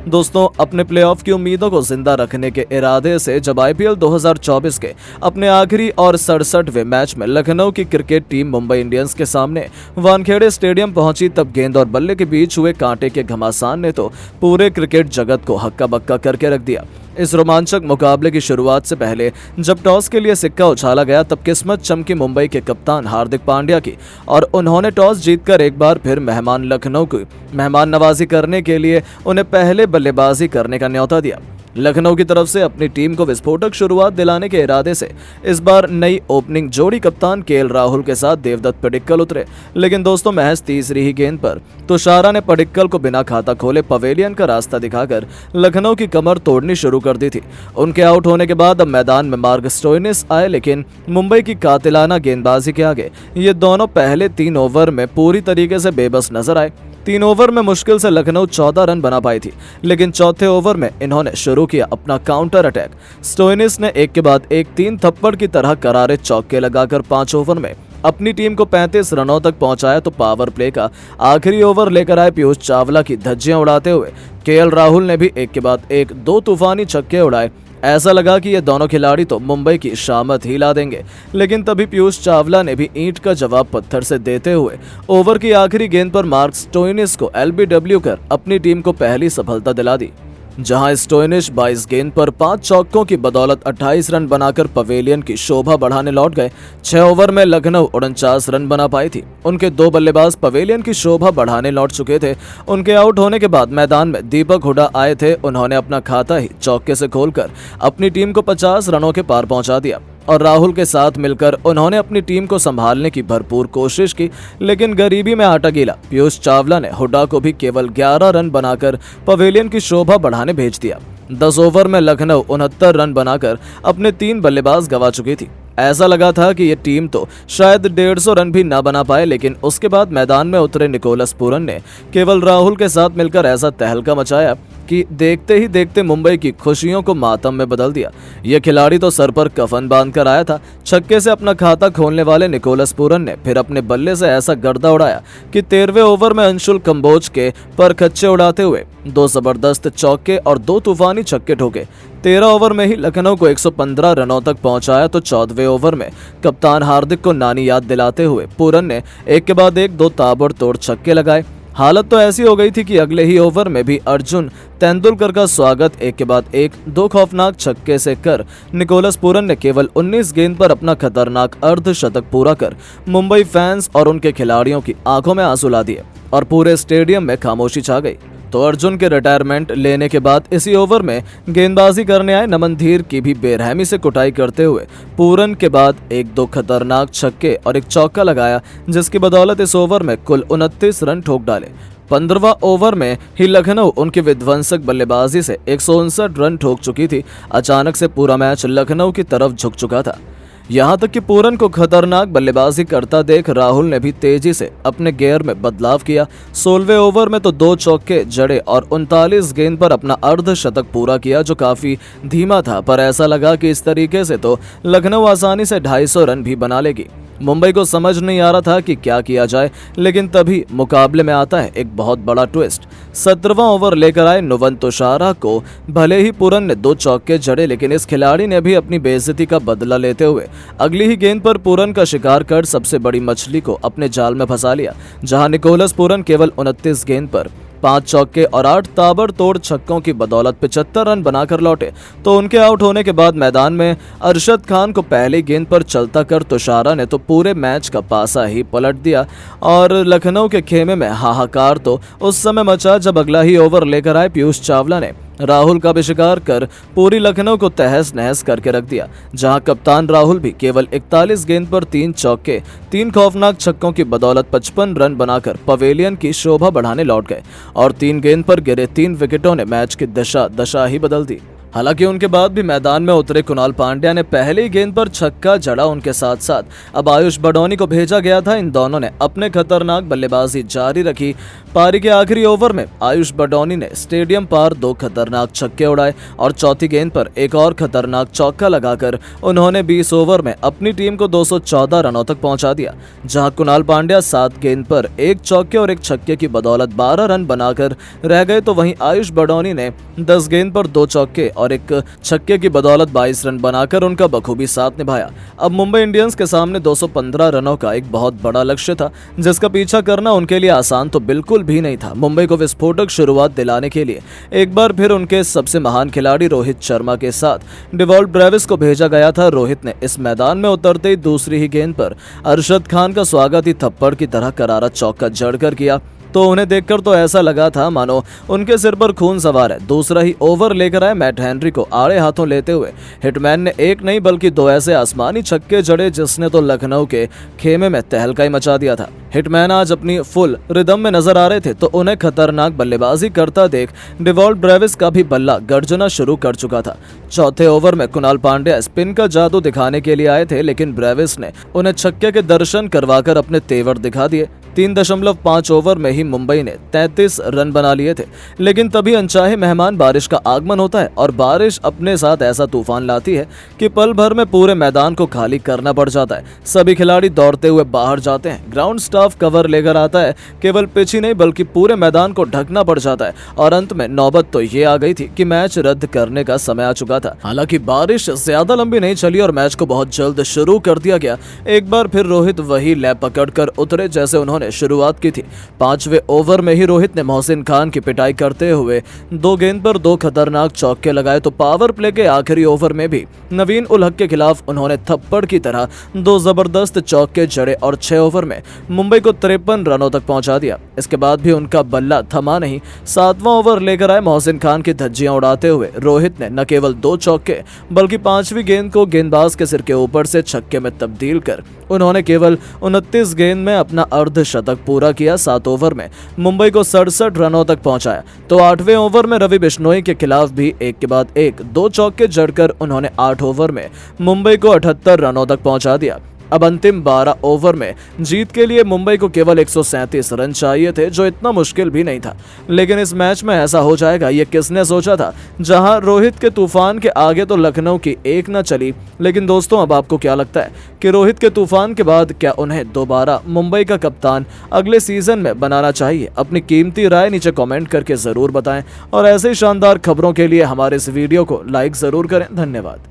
दोस्तों, अपने प्लेऑफ की उम्मीदों को जिंदा रखने के इरादे से जब आईपीएल 2024 के अपने आखिरी और 67वें मैच में लखनऊ की क्रिकेट टीम मुंबई इंडियंस के सामने वानखेड़े स्टेडियम पहुंची, तब गेंद और बल्ले के बीच हुए कांटे के घमासान ने तो पूरे क्रिकेट जगत को हक्का बक्का करके रख दिया। इस रोमांचक मुकाबले की शुरुआत से पहले जब टॉस के लिए सिक्का उछाला गया, तब किस्मत चमकी मुंबई के कप्तान हार्दिक पांड्या की और उन्होंने टॉस जीतकर एक बार फिर मेहमान लखनऊ की मेहमान नवाजी करने के लिए उन्हें पहले बल्लेबाजी करने का न्योता दिया। लखनऊ की तरफ से अपनी टीम को विस्फोटक शुरुआत दिलाने के इरादे से इस बार नई ओपनिंग जोड़ी कप्तान केएल राहुल के साथ देवदत्त पडिक्कल उतरे, लेकिन दोस्तों महज तीसरी ही गेंद पर तुषारा ने पडिक्कल को बिना खाता खोले पवेलियन का रास्ता दिखाकर लखनऊ की कमर तोड़नी शुरू कर दी थी। उनके आउट होने के बाद अब मैदान में मार्क स्टोइनिस आए, लेकिन मुंबई की कातिलाना गेंदबाजी के आगे ये दोनों पहले 3 ओवर में पूरी तरीके से बेबस नजर आए। 3 ओवर में मुश्किल से लखनऊ 14 रन बना पाई थी, लेकिन चौथे ओवर में इन्होंने शुरू किया अपना काउंटर अटैक। स्टोइनिस ने एक के बाद एक 3 थप्पड़ की तरह करारे चौके लगाकर 5 ओवर में अपनी टीम को 35 रनों तक पहुंचाया, तो पावर प्ले का आखिरी ओवर लेकर आए पीयूष चावला की धज्जियां उड़ाते हुए केएल राहुल ने भी एक के बाद एक 2 तूफानी छक्के उड़ाए। ऐसा लगा कि ये दोनों खिलाड़ी तो मुंबई की शामत हिला देंगे, लेकिन तभी पीयूष चावला ने भी ईंट का जवाब पत्थर से देते हुए ओवर की आखिरी गेंद पर मार्क स्टोइनिस को एलबीडब्ल्यू कर अपनी टीम को पहली सफलता दिला दी, जहां स्टोइनिस 22 गेंद पर 5 चौकों की बदौलत 28 रन बनाकर पवेलियन की शोभा बढ़ाने लौट गए। 6 ओवर में लखनऊ 49 रन बना पाई थी। उनके 2 बल्लेबाज पवेलियन की शोभा बढ़ाने लौट चुके थे। उनके आउट होने के बाद मैदान में दीपक हुडा आए थे। उन्होंने अपना खाता ही चौके से खोलकर अपनी टीम को 50 रनों के पार पहुंचा दिया और राहुल के साथ मिलकर उन्होंने अपनी टीम को संभालने की भरपूर कोशिश की, लेकिन गरीबी में आटा गीला पीयूष चावला ने हुडा को भी केवल 11 रन बनाकर पवेलियन की शोभा बढ़ाने भेज दिया। 10 ओवर में लखनऊ 69 रन बनाकर अपने 3 बल्लेबाज गंवा चुकी थी। ऐसा लगा था कि ये टीम तो शायद 150 रन भी ना बना पाए, लेकिन उसके बाद मैदान में उतरे निकोलस पूरन ने केवल राहुल के साथ मिलकर ऐसा तहलका मचाया कि देखते ही देखते मुंबई की खुशियों को मातम में बदल दिया। ये खिलाड़ी तो सर पर कफन बांध कर आया था। छक्के से अपना खाता खोलने वाले निकोलस पूरन ने फिर अपने बल्ले से ऐसा गर्दा उड़ाया कि 13वें ओवर में अंशुल कंबोज के पर खच्चे उड़ाते हुए 2 जबरदस्त चौके और 2 तूफानी छक्के ठोके। 13 ओवर में ही लखनऊ को 115 रनों तक पहुंचाया, तो 14वें ओवर में कप्तान हार्दिक को नानी याद दिलाते हुए पूरन ने एक के बाद एक 2 ताबड़तोड़ छक्के लगाए। हालत तो ऐसी हो गई थी कि अगले ही ओवर में भी अर्जुन तेंदुलकर का स्वागत एक के बाद एक 2 खौफनाक छक्के से कर निकोलस पूरन ने केवल 19 गेंद पर अपना खतरनाक अर्धशतक पूरा कर मुंबई फैंस और उनके खिलाड़ियों की आंखों में आंसू ला दिए और पूरे स्टेडियम में खामोशी छा गई। तो अर्जुन के रिटायरमेंट लेने के बाद इसी ओवर में गेंदबाजी करने आए नमन धीर की भी बेरहमी से कुटाई करते हुए पूरन के बाद 1-2 खतरनाक छक्के और एक चौका लगाया, जिसकी बदौलत इस ओवर में कुल 29 रन ठोक डाले। 15वां ओवर में ही लखनऊ उनकी विध्वंसक बल्लेबाजी से 159 रन ठोक चुकी थी। अचानक से पूरा मैच लखनऊ की तरफ झुक चुका था। यहाँ तक कि पूरन को खतरनाक बल्लेबाजी करता देख राहुल ने भी तेजी से अपने गियर में बदलाव किया। 16वें ओवर में तो 2 चौके जड़े और 39 गेंद पर अपना अर्धशतक पूरा किया, जो काफी धीमा था, पर ऐसा लगा कि इस तरीके से तो लखनऊ आसानी से 250 रन भी बना लेगी। मुंबई को समझ नहीं आ रहा था कि क्या किया जाए, लेकिन तभी मुकाबले में आता है एक बहुत बड़ा ट्विस्ट। 17वां ओवर लेकर आए नुवन तुषारा को भले ही पूरन ने 2 चौके जड़े, लेकिन इस खिलाड़ी ने भी अपनी बेइज्जती का बदला लेते हुए अगली ही गेंद पर पूरन का शिकार कर सबसे बड़ी मछली को अपने जाल में फंसा लिया, जहां निकोलस पूरन केवल 29 गेंद पर 5 चौके और 8 ताबड़तोड़ छक्कों की बदौलत 75 रन बनाकर लौटे। तो उनके आउट होने के बाद मैदान में अरशद खान को पहली गेंद पर चलता कर तुषारा ने तो पूरे मैच का पासा ही पलट दिया और लखनऊ के खेमे में हाहाकार तो उस समय मचा जब अगला ही ओवर लेकर आए पीयूष चावला ने राहुल का भी शिकार कर पूरी लखनऊ को तहस नहस करके रख दिया, जहां कप्तान राहुल भी केवल 41 गेंद पर 3 चौके 3 खौफनाक छक्कों की बदौलत 55 रन बनाकर पवेलियन की शोभा बढ़ाने लौट गए और 3 गेंद पर गिरे 3 विकेटों ने मैच की दशा ही बदल दी। हालांकि उनके बाद भी मैदान में उतरे कुणाल पांड्या ने पहली ही गेंद पर छक्का जड़ा। उनके साथ साथ अब आयुष बडौनी को भेजा गया था। इन दोनों ने अपने खतरनाक बल्लेबाजी जारी रखी। पारी के आखिरी ओवर में आयुष बडौनी ने स्टेडियम पार 2 खतरनाक छक्के उड़ाए और चौथी गेंद पर एक और खतरनाक चौका लगाकर उन्होंने 20 ओवर में अपनी टीम को 214 रनों तक पहुंचा दिया। जहां कुणाल पांड्या 7 गेंद पर एक चौके और एक छक्के की बदौलत 12 रन बनाकर रह गए, तो वहीं आयुष बडौनी ने 10 गेंद पर 2 चौके और एक छक्के की बदौलत 22 रन बनाकर उनका बखूबी साथ निभाया। अब मुंबई इंडियंस के सामने 215 रनों का एक बहुत बड़ा लक्ष्य था, जिसका पीछा करना उनके लिए आसान तो बिल्कुल भी नहीं था। मुंबई को विस्फोटक शुरुआत दिलाने के लिए एक बार फिर उनके सबसे महान खिलाड़ी रोहित शर्मा के साथ डेवॉल्ट ब्रेविस को भेजा गया था। रोहित ने इस मैदान में उतरते ही दूसरी ही गेंद पर अरशद खान का स्वागत ही थप्पड़ की तरह करारा चौका जड़कर किया, तो उन्हें देखकर तो ऐसा लगा था मानो उनके सिर पर खून सवार है। दूसरा ही ओवर लेकर आए मैट हेनरी को आड़े हाथों लेते हुए हिटमैन ने एक नहीं बल्कि 2 ऐसे आसमानी छक्के जड़े जिसने तो लखनऊ के खेमे में तहलका ही मचा दिया था। हिटमैन आज अपनी फुल रिदम में नजर आ रहे थे, तो उन्हें खतरनाक बल्लेबाजी करता देख डेवॉल्ट ब्रेविस का भी बल्ला गर्जना शुरू कर चुका था। चौथे ओवर में कुणाल पांड्या स्पिन का जादू दिखाने के लिए आए थे, लेकिन ब्रेविस ने उन्हें छक्के के दर्शन करवाकर अपने तेवर दिखा दिए। 3.5 ओवर में ही मुंबई ने 33 रन बना लिए थे, लेकिन तभी अनचाहे मेहमान बारिश का आगमन होता है और बारिश अपने साथ ऐसा तूफान लाती है कि पल भर में पूरे मैदान को खाली करना पड़ जाता है। सभी खिलाड़ी दौड़ते हुए बाहर जाते हैं, ग्राउंड स्टाफ कवर लेकर आता है, केवल पिच ही नहीं बल्कि पूरे मैदान को ढकना पड़ जाता है और अंत में नौबत तो ये आ गई थी कि मैच रद्द करने का समय आ चुका था। हालांकि बारिश ज्यादा लंबी नहीं चली और मैच को बहुत जल्द शुरू कर दिया गया। एक बार फिर रोहित वही लय पकड़कर उतरे जैसे उन्होंने शुरुआत की थी। 5वें ओवर में ही रोहित ने मोहसिन खान की पिटाई करते हुए 2 गेंद पर 2 खतरनाक चौके लगाए, तो पावर प्ले के आखिरी ओवर में भी नवीन उल हक के खिलाफ उन्होंने थप्पड़ की तरह 2 जबरदस्त चौके जड़े और 6 ओवर में मुंबई को 53 रनों तक पहुंचा दिया। इसके बाद भी उनका बल्ला थमा नहीं। 7वां ओवर लेकर आए मोहसिन खान की धज्जियां उड़ाते हुए रोहित ने न केवल 2 चौके बल्कि 5वीं गेंद को गेंदबाज के सिर के ऊपर से छक्के में तब्दील कर उन्होंने केवल 29 गेंद में अपना अर्धशतक पूरा किया। 7 ओवर में मुंबई को 67 रनों तक पहुंचाया, तो 8वें ओवर में रवि बिश्नोई के खिलाफ भी एक के बाद एक 2 चौके जड़कर उन्होंने 8 ओवर में मुंबई को 78 रनों तक पहुंचा दिया। अब अंतिम 12 ओवर में जीत के लिए मुंबई को केवल 137 रन चाहिए थे, जो इतना मुश्किल भी नहीं था। लेकिन इस मैच में ऐसा हो जाएगा ये किसने सोचा था। जहां रोहित के तूफान के आगे तो लखनऊ की एक न चली। लेकिन दोस्तों, अब आपको क्या लगता है कि रोहित के तूफान के बाद क्या उन्हें दोबारा मुंबई का कप्तान अगले सीजन में बनाना चाहिए? अपनी कीमती राय नीचे कॉमेंट करके जरूर बताएं और ऐसे ही शानदार खबरों के लिए हमारे इस वीडियो को लाइक जरूर करें। धन्यवाद।